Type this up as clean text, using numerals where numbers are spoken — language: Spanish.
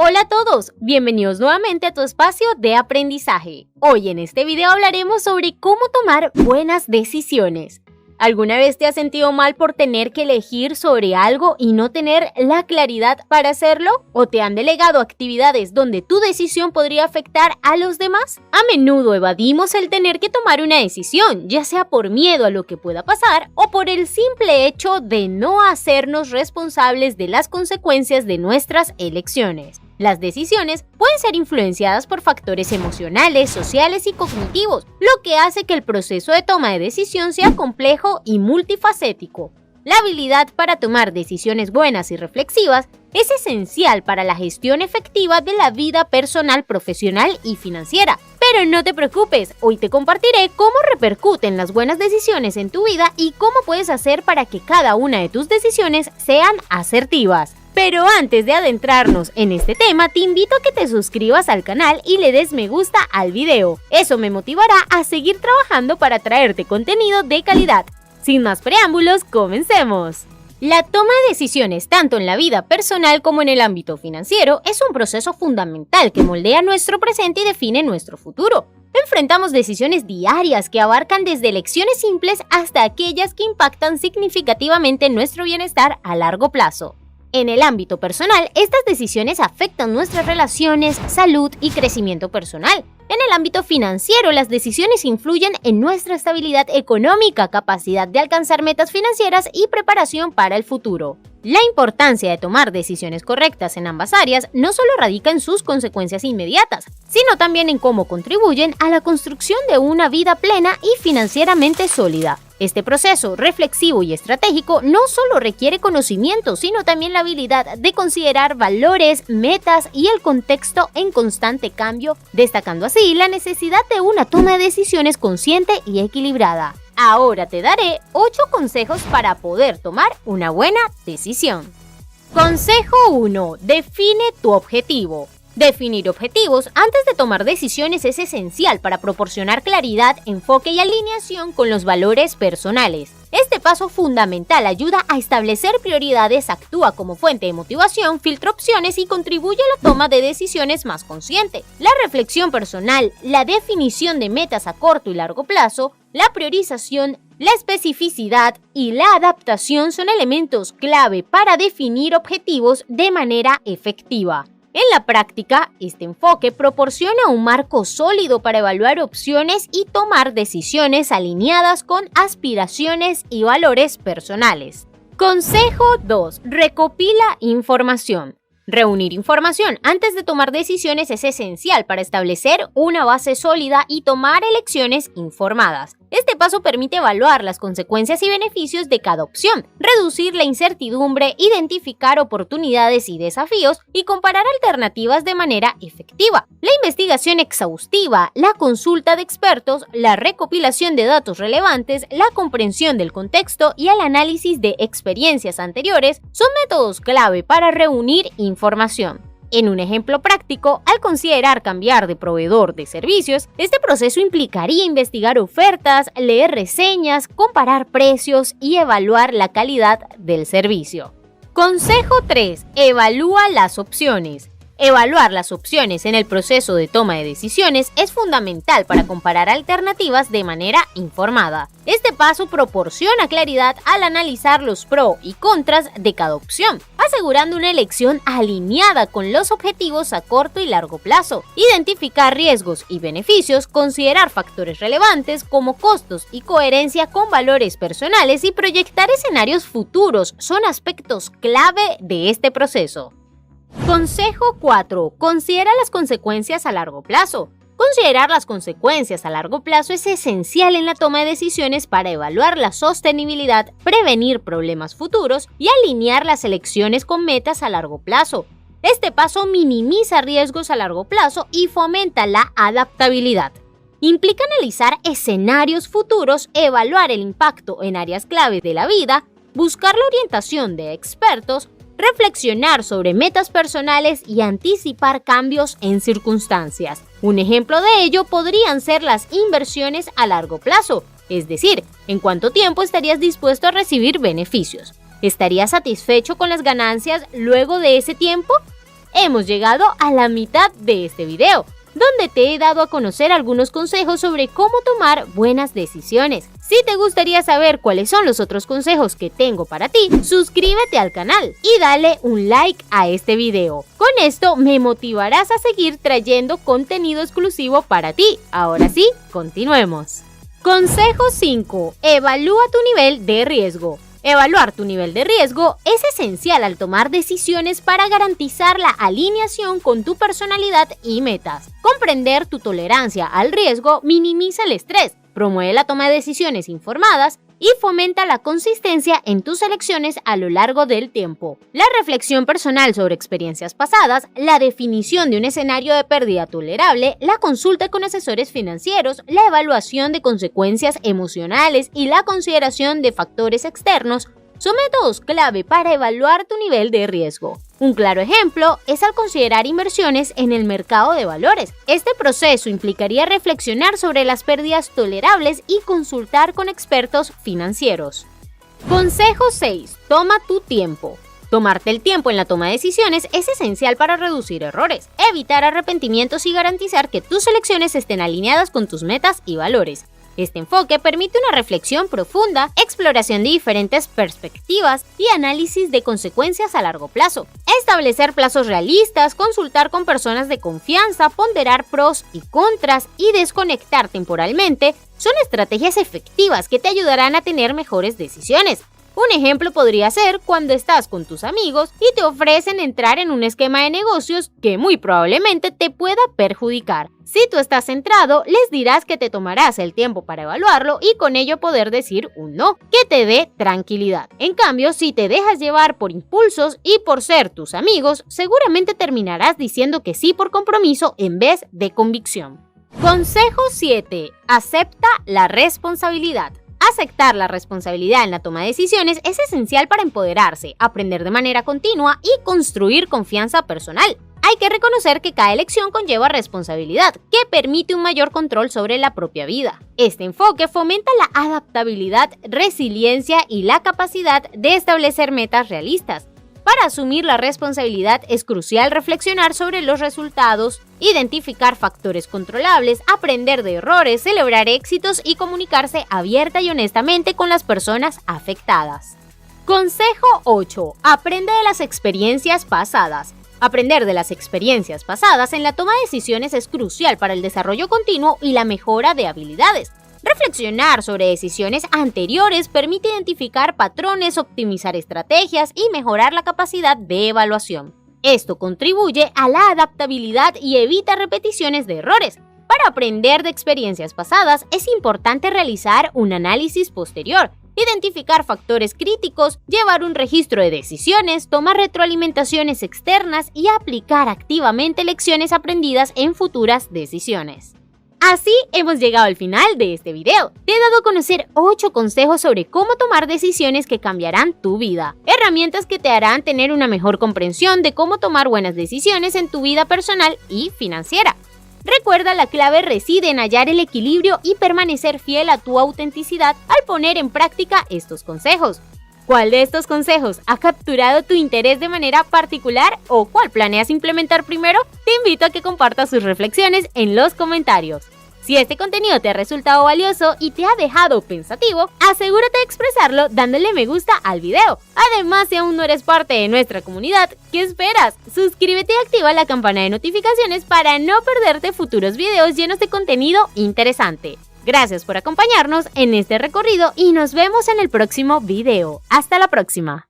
Hola a todos, bienvenidos nuevamente a tu espacio de aprendizaje. Hoy en este video hablaremos sobre cómo tomar buenas decisiones. ¿Alguna vez te has sentido mal por tener que elegir sobre algo y no tener la claridad para hacerlo? ¿O te han delegado actividades donde tu decisión podría afectar a los demás? A menudo evadimos el tener que tomar una decisión, ya sea por miedo a lo que pueda pasar o por el simple hecho de no hacernos responsables de las consecuencias de nuestras elecciones. Las decisiones pueden ser influenciadas por factores emocionales, sociales y cognitivos, lo que hace que el proceso de toma de decisión sea complejo y multifacético. La habilidad para tomar decisiones buenas y reflexivas es esencial para la gestión efectiva de la vida personal, profesional y financiera. Pero no te preocupes, hoy te compartiré cómo repercuten las buenas decisiones en tu vida y cómo puedes hacer para que cada una de tus decisiones sean asertivas. Pero antes de adentrarnos en este tema, te invito a que te suscribas al canal y le des me gusta al video. Eso me motivará a seguir trabajando para traerte contenido de calidad. Sin más preámbulos, comencemos. La toma de decisiones, tanto en la vida personal como en el ámbito financiero, es un proceso fundamental que moldea nuestro presente y define nuestro futuro. Enfrentamos decisiones diarias que abarcan desde elecciones simples hasta aquellas que impactan significativamente en nuestro bienestar a largo plazo. En el ámbito personal, estas decisiones afectan nuestras relaciones, salud y crecimiento personal. En el ámbito financiero, las decisiones influyen en nuestra estabilidad económica, capacidad de alcanzar metas financieras y preparación para el futuro. La importancia de tomar decisiones correctas en ambas áreas no solo radica en sus consecuencias inmediatas, sino también en cómo contribuyen a la construcción de una vida plena y financieramente sólida. Este proceso reflexivo y estratégico no solo requiere conocimiento, sino también la habilidad de considerar valores, metas y el contexto en constante cambio, destacando así la necesidad de una toma de decisiones consciente y equilibrada. Ahora te daré 8 consejos para poder tomar una buena decisión. Consejo 1. Define tu objetivo. Definir objetivos antes de tomar decisiones es esencial para proporcionar claridad, enfoque y alineación con los valores personales. Este paso fundamental ayuda a establecer prioridades, actúa como fuente de motivación, filtra opciones y contribuye a la toma de decisiones más consciente. La reflexión personal, la definición de metas a corto y largo plazo, la priorización, la especificidad y la adaptación son elementos clave para definir objetivos de manera efectiva. En la práctica, este enfoque proporciona un marco sólido para evaluar opciones y tomar decisiones alineadas con aspiraciones y valores personales. Consejo 2. Recopila información. Reunir información antes de tomar decisiones es esencial para establecer una base sólida y tomar elecciones informadas. Este paso permite evaluar las consecuencias y beneficios de cada opción, reducir la incertidumbre, identificar oportunidades y desafíos y comparar alternativas de manera efectiva. La investigación exhaustiva, la consulta de expertos, la recopilación de datos relevantes, la comprensión del contexto y el análisis de experiencias anteriores son métodos clave para reunir información. En un ejemplo práctico, al considerar cambiar de proveedor de servicios, este proceso implicaría investigar ofertas, leer reseñas, comparar precios y evaluar la calidad del servicio. Consejo 3. Evalúa las opciones. Evaluar las opciones en el proceso de toma de decisiones es fundamental para comparar alternativas de manera informada. Este paso proporciona claridad al analizar los pros y contras de cada opción, asegurando una elección alineada con los objetivos a corto y largo plazo. Identificar riesgos y beneficios, considerar factores relevantes como costos y coherencia con valores personales y proyectar escenarios futuros son aspectos clave de este proceso. Consejo 4. Considera las consecuencias a largo plazo. Considerar las consecuencias a largo plazo es esencial en la toma de decisiones para evaluar la sostenibilidad, prevenir problemas futuros y alinear las elecciones con metas a largo plazo. Este paso minimiza riesgos a largo plazo y fomenta la adaptabilidad. Implica analizar escenarios futuros, evaluar el impacto en áreas clave de la vida, buscar la orientación de expertos, reflexionar sobre metas personales y anticipar cambios en circunstancias. Un ejemplo de ello podrían ser las inversiones a largo plazo, es decir, ¿en cuánto tiempo estarías dispuesto a recibir beneficios? ¿Estarías satisfecho con las ganancias luego de ese tiempo? hemos llegado a la mitad de este video, donde te he dado a conocer algunos consejos sobre cómo tomar buenas decisiones. Si te gustaría saber cuáles son los otros consejos que tengo para ti, suscríbete al canal y dale un like a este video. Con esto me motivarás a seguir trayendo contenido exclusivo para ti. Ahora sí, continuemos. Consejo 5. Evalúa tu nivel de riesgo. Evaluar tu nivel de riesgo es esencial al tomar decisiones para garantizar la alineación con tu personalidad y metas. Comprender tu tolerancia al riesgo minimiza el estrés, promueve la toma de decisiones informadas y fomenta la consistencia en tus elecciones a lo largo del tiempo. La reflexión personal sobre experiencias pasadas, la definición de un escenario de pérdida tolerable, la consulta con asesores financieros, la evaluación de consecuencias emocionales y la consideración de factores externos son métodos clave para evaluar tu nivel de riesgo. Un claro ejemplo es al considerar inversiones en el mercado de valores. Este proceso implicaría reflexionar sobre las pérdidas tolerables y consultar con expertos financieros. Consejo 6. Toma tu tiempo. Tomarte el tiempo en la toma de decisiones es esencial para reducir errores, evitar arrepentimientos y garantizar que tus elecciones estén alineadas con tus metas y valores. Este enfoque permite una reflexión profunda, exploración de diferentes perspectivas y análisis de consecuencias a largo plazo. Establecer plazos realistas, consultar con personas de confianza, ponderar pros y contras y desconectar temporalmente son estrategias efectivas que te ayudarán a tener mejores decisiones. Un ejemplo podría ser cuando estás con tus amigos y te ofrecen entrar en un esquema de negocios que muy probablemente te pueda perjudicar. Si tú estás centrado, les dirás que te tomarás el tiempo para evaluarlo y con ello poder decir un no, que te dé tranquilidad. En cambio, si te dejas llevar por impulsos y por ser tus amigos, seguramente terminarás diciendo que sí por compromiso en vez de convicción. Consejo 7. Acepta la responsabilidad. Aceptar la responsabilidad en la toma de decisiones es esencial para empoderarse, aprender de manera continua y construir confianza personal. Hay que reconocer que cada elección conlleva responsabilidad, que permite un mayor control sobre la propia vida. Este enfoque fomenta la adaptabilidad, resiliencia y la capacidad de establecer metas realistas. Para asumir la responsabilidad es crucial reflexionar sobre los resultados, identificar factores controlables, aprender de errores, celebrar éxitos y comunicarse abierta y honestamente con las personas afectadas. Consejo 8. Aprende de las experiencias pasadas. Aprender de las experiencias pasadas en la toma de decisiones es crucial para el desarrollo continuo y la mejora de habilidades. Reflexionar sobre decisiones anteriores permite identificar patrones, optimizar estrategias y mejorar la capacidad de evaluación. Esto contribuye a la adaptabilidad y evita repeticiones de errores. Para aprender de experiencias pasadas es importante realizar un análisis posterior, identificar factores críticos, llevar un registro de decisiones, tomar retroalimentaciones externas y aplicar activamente lecciones aprendidas en futuras decisiones. Así hemos llegado al final de este video. Te he dado a conocer 8 consejos sobre cómo tomar decisiones que cambiarán tu vida. Herramientas que te harán tener una mejor comprensión de cómo tomar buenas decisiones en tu vida personal y financiera. Recuerda, la clave reside en hallar el equilibrio y permanecer fiel a tu autenticidad al poner en práctica estos consejos. ¿Cuál de estos consejos ha capturado tu interés de manera particular o cuál planeas implementar primero? Te invito a que compartas sus reflexiones en los comentarios. Si este contenido te ha resultado valioso y te ha dejado pensativo, asegúrate de expresarlo dándole me gusta al video. Además, si aún no eres parte de nuestra comunidad, ¿qué esperas? Suscríbete y activa la campana de notificaciones para no perderte futuros videos llenos de contenido interesante. Gracias por acompañarnos en este recorrido y nos vemos en el próximo video. Hasta la próxima.